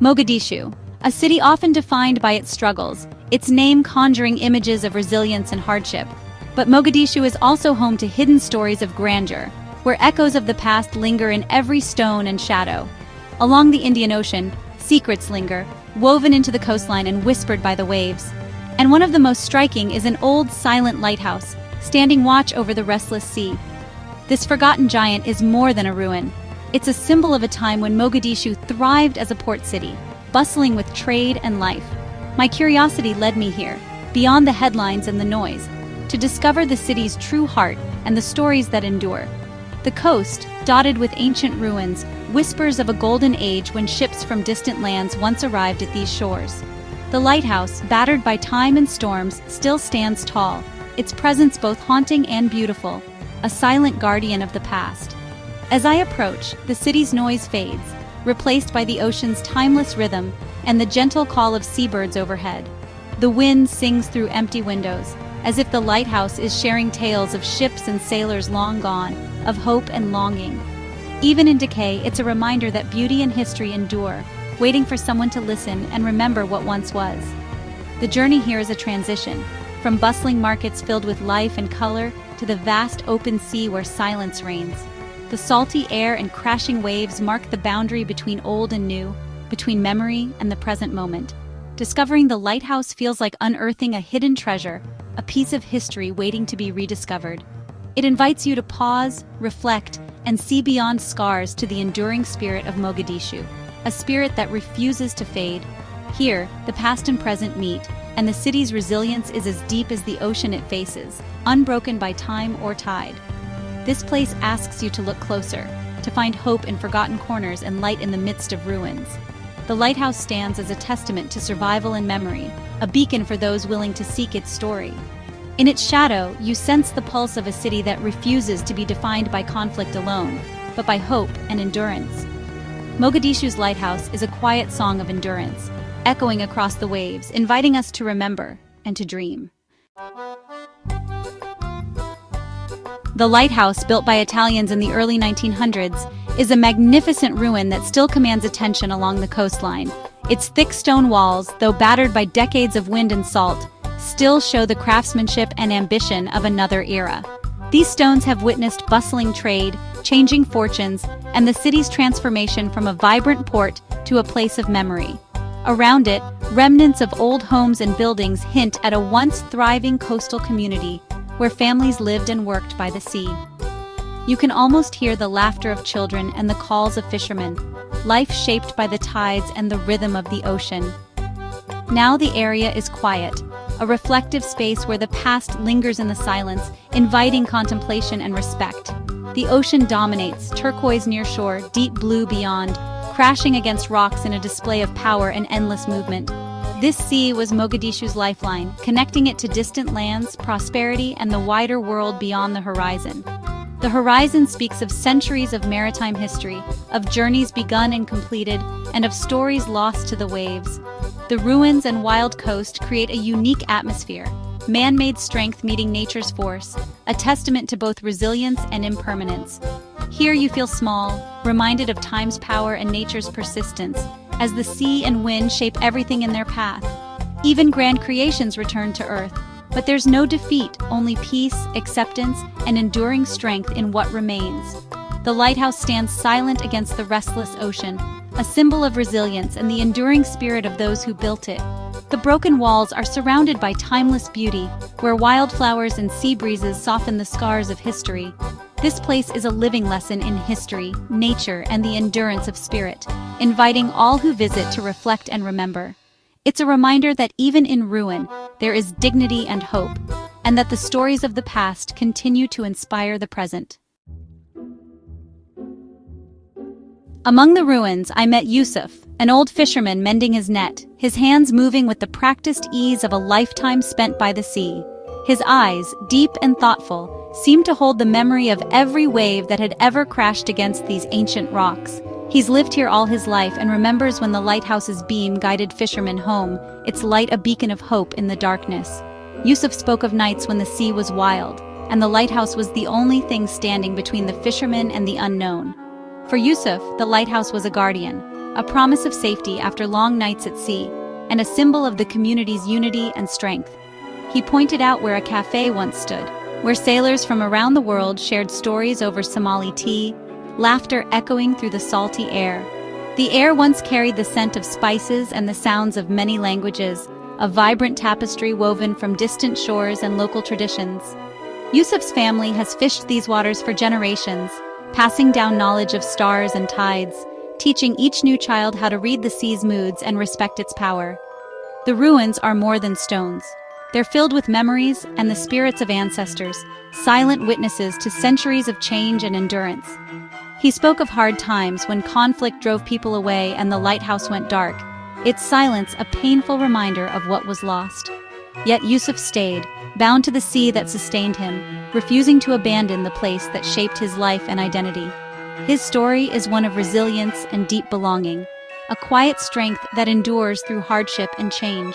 Mogadishu, a city often defined by its struggles, its name conjuring images of resilience and hardship. But Mogadishu is also home to hidden stories of grandeur, where echoes of the past linger in every stone and shadow. Along the Indian Ocean, secrets linger, woven into the coastline and whispered by the waves. And one of the most striking is an old, silent lighthouse, standing watch over the restless sea. This forgotten giant is more than a ruin. It's a symbol of a time when Mogadishu thrived as a port city, bustling with trade and life. My curiosity led me here, beyond the headlines and the noise, to discover the city's true heart and the stories that endure. The coast, dotted with ancient ruins, whispers of a golden age when ships from distant lands once arrived at these shores. The lighthouse, battered by time and storms, still stands tall, its presence both haunting and beautiful, a silent guardian of the past. As I approach, the city's noise fades, replaced by the ocean's timeless rhythm and the gentle call of seabirds overhead. The wind sings through empty windows, as if the lighthouse is sharing tales of ships and sailors long gone, of hope and longing. Even in decay, it's a reminder that beauty and history endure, waiting for someone to listen and remember what once was. The journey here is a transition, from bustling markets filled with life and color to the vast open sea where silence reigns. The salty air and crashing waves mark the boundary between old and new, between memory and the present moment. Discovering the lighthouse feels like unearthing a hidden treasure, a piece of history waiting to be rediscovered. It invites you to pause, reflect, and see beyond scars to the enduring spirit of Mogadishu, a spirit that refuses to fade. Here, the past and present meet, and the city's resilience is as deep as the ocean it faces, unbroken by time or tide. This place asks you to look closer, to find hope in forgotten corners and light in the midst of ruins. The lighthouse stands as a testament to survival and memory, a beacon for those willing to seek its story. In its shadow, you sense the pulse of a city that refuses to be defined by conflict alone, but by hope and endurance. Mogadishu's lighthouse is a quiet song of endurance, echoing across the waves, inviting us to remember and to dream. The lighthouse, built by Italians in the early 1900s, is a magnificent ruin that still commands attention along the coastline. Its thick stone walls, though battered by decades of wind and salt, still show the craftsmanship and ambition of another era. These stones have witnessed bustling trade, changing fortunes, and the city's transformation from a vibrant port to a place of memory. Around it, remnants of old homes and buildings hint at a once thriving coastal community where families lived and worked by the sea. You can almost hear the laughter of children and the calls of fishermen, life shaped by the tides and the rhythm of the ocean. Now the area is quiet, a reflective space where the past lingers in the silence, inviting contemplation and respect. The ocean dominates, turquoise near shore, deep blue beyond, crashing against rocks in a display of power and endless movement. This sea was Mogadishu's lifeline, connecting it to distant lands, prosperity, and the wider world beyond the horizon. The horizon speaks of centuries of maritime history, of journeys begun and completed, and of stories lost to the waves. The ruins and wild coast create a unique atmosphere, man-made strength meeting nature's force, a testament to both resilience and impermanence. Here you feel small, reminded of time's power and nature's persistence, as the sea and wind shape everything in their path. Even grand creations return to earth, but there's no defeat, only peace, acceptance, and enduring strength in what remains. The lighthouse stands silent against the restless ocean, a symbol of resilience and the enduring spirit of those who built it. The broken walls are surrounded by timeless beauty, where wildflowers and sea breezes soften the scars of history. This place is a living lesson in history, nature, and the endurance of spirit, inviting all who visit to reflect and remember. It's a reminder that even in ruin, there is dignity and hope, and that the stories of the past continue to inspire the present. Among the ruins, I met Yusuf, an old fisherman mending his net, his hands moving with the practiced ease of a lifetime spent by the sea. His eyes, deep and thoughtful, seemed to hold the memory of every wave that had ever crashed against these ancient rocks. He's lived here all his life and remembers when the lighthouse's beam guided fishermen home, its light a beacon of hope in the darkness. Yusuf spoke of nights when the sea was wild, and the lighthouse was the only thing standing between the fishermen and the unknown. For Yusuf, the lighthouse was a guardian, a promise of safety after long nights at sea, and a symbol of the community's unity and strength. He pointed out where a cafe once stood, where sailors from around the world shared stories over Somali tea, laughter echoing through the salty air. The air once carried the scent of spices and the sounds of many languages, a vibrant tapestry woven from distant shores and local traditions. Yusuf's family has fished these waters for generations, passing down knowledge of stars and tides, teaching each new child how to read the sea's moods and respect its power. The ruins are more than stones. They're filled with memories and the spirits of ancestors, silent witnesses to centuries of change and endurance. He spoke of hard times when conflict drove people away and the lighthouse went dark, its silence a painful reminder of what was lost. Yet Yusuf stayed, bound to the sea that sustained him, refusing to abandon the place that shaped his life and identity. His story is one of resilience and deep belonging, a quiet strength that endures through hardship and change.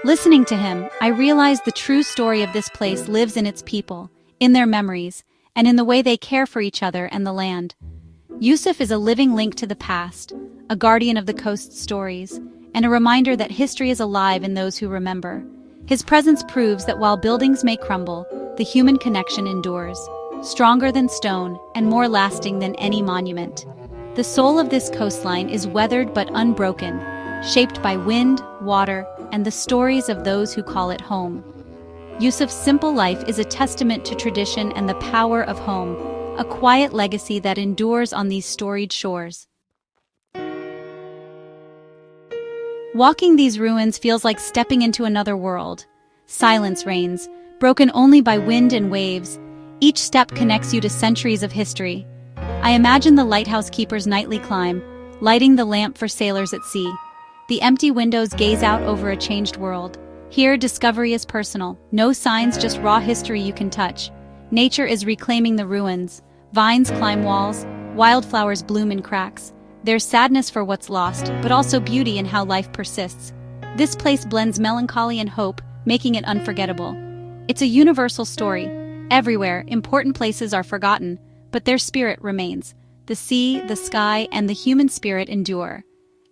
Listening to him, I realized the true story of this place lives in its people, in their memories, and in the way they care for each other and the land. Yusuf is a living link to the past, a guardian of the coast's stories, and a reminder that history is alive in those who remember. His presence proves that while buildings may crumble, the human connection endures, stronger than stone and more lasting than any monument. The soul of this coastline is weathered but unbroken, shaped by wind, water, and the stories of those who call it home. Yusuf's simple life is a testament to tradition and the power of home, a quiet legacy that endures on these storied shores. Walking these ruins feels like stepping into another world. Silence reigns, broken only by wind and waves. Each step connects you to centuries of history. I imagine the lighthouse keeper's nightly climb, lighting the lamp for sailors at sea. The empty windows gaze out over a changed world. Here, discovery is personal. No signs, just raw history you can touch. Nature is reclaiming the ruins. Vines climb walls, wildflowers bloom in cracks. There's sadness for what's lost, but also beauty in how life persists. This place blends melancholy and hope, making it unforgettable. It's a universal story. Everywhere, important places are forgotten, but their spirit remains. The sea, the sky, and the human spirit endure.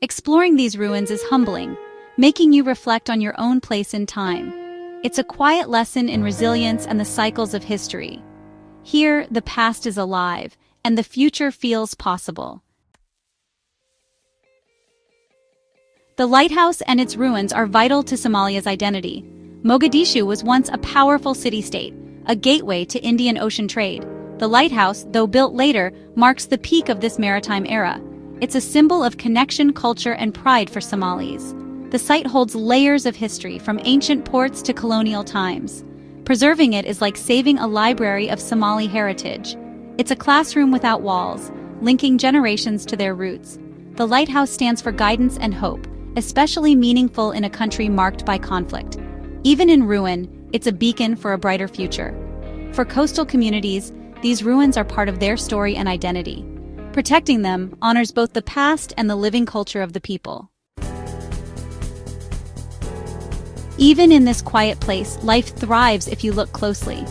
Exploring these ruins is humbling, making you reflect on your own place in time. It's a quiet lesson in resilience and the cycles of history. Here, the past is alive, and the future feels possible. The lighthouse and its ruins are vital to Somalia's identity. Mogadishu was once a powerful city-state, a gateway to Indian Ocean trade. The lighthouse, though built later, marks the peak of this maritime era. It's a symbol of connection, culture, and pride for Somalis. The site holds layers of history, from ancient ports to colonial times. Preserving it is like saving a library of Somali heritage. It's a classroom without walls, linking generations to their roots. The lighthouse stands for guidance and hope, especially meaningful in a country marked by conflict. Even in ruin, it's a beacon for a brighter future. For coastal communities, these ruins are part of their story and identity. Protecting them honors both the past and the living culture of the people. Even in this quiet place, life thrives if you look closely.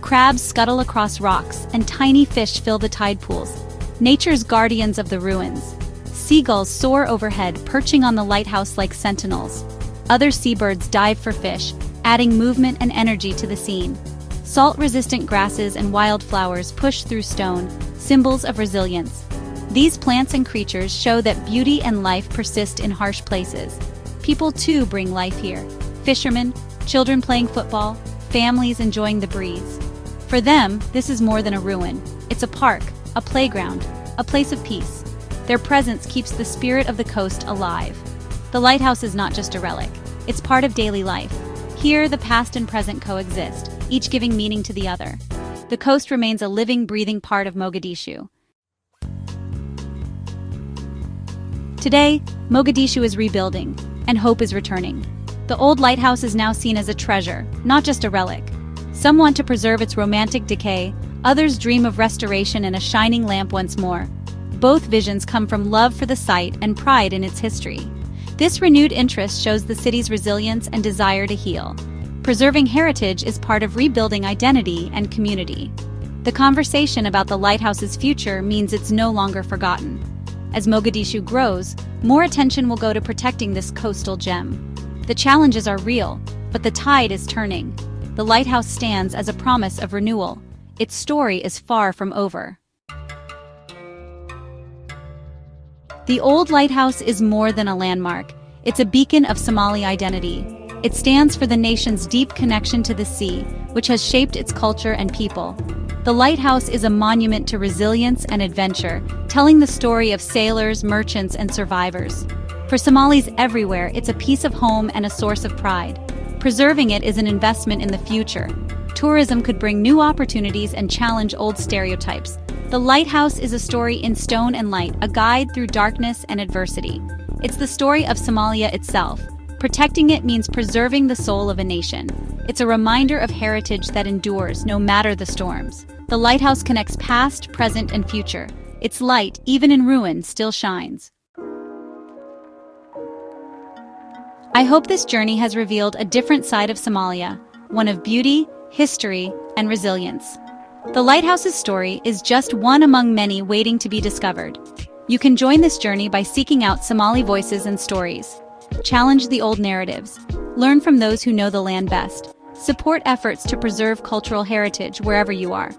Crabs scuttle across rocks, and tiny fish fill the tide pools, nature's guardians of the ruins. Seagulls soar overhead, perching on the lighthouse like sentinels. Other seabirds dive for fish, adding movement and energy to the scene. Salt-resistant grasses and wildflowers push through stone, symbols of resilience. These plants and creatures show that beauty and life persist in harsh places. People too bring life here. Fishermen, children playing football, families enjoying the breeze. For them, this is more than a ruin. It's a park, a playground, a place of peace. Their presence keeps the spirit of the coast alive. The lighthouse is not just a relic. It's part of daily life. Here, the past and present coexist, each giving meaning to the other. The coast remains a living, breathing part of Mogadishu. Today, Mogadishu is rebuilding, and hope is returning. The old lighthouse is now seen as a treasure, not just a relic. Some want to preserve its romantic decay, others dream of restoration and a shining lamp once more. Both visions come from love for the site and pride in its history. This renewed interest shows the city's resilience and desire to heal. Preserving heritage is part of rebuilding identity and community. The conversation about the lighthouse's future means it's no longer forgotten. As Mogadishu grows, more attention will go to protecting this coastal gem. The challenges are real, but the tide is turning. The lighthouse stands as a promise of renewal. Its story is far from over. The old lighthouse is more than a landmark. It's a beacon of Somali identity. It stands for the nation's deep connection to the sea, which has shaped its culture and people. The lighthouse is a monument to resilience and adventure, telling the story of sailors, merchants, and survivors. For Somalis everywhere, it's a piece of home and a source of pride. Preserving it is an investment in the future. Tourism could bring new opportunities and challenge old stereotypes. The lighthouse is a story in stone and light, a guide through darkness and adversity. It's the story of Somalia itself. Protecting it means preserving the soul of a nation. It's a reminder of heritage that endures no matter the storms. The lighthouse connects past, present, and future. Its light, even in ruin, still shines. I hope this journey has revealed a different side of Somalia, one of beauty, history, and resilience. The lighthouse's story is just one among many waiting to be discovered. You can join this journey by seeking out Somali voices and stories. Challenge the old narratives. Learn from those who know the land best. Support efforts to preserve cultural heritage wherever you are.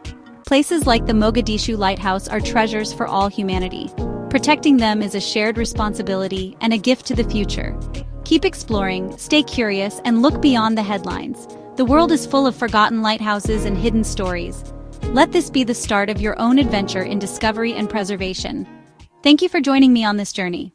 Places like the Mogadishu Lighthouse are treasures for all humanity. Protecting them is a shared responsibility and a gift to the future. Keep exploring, stay curious, and look beyond the headlines. The world is full of forgotten lighthouses and hidden stories. Let this be the start of your own adventure in discovery and preservation. Thank you for joining me on this journey.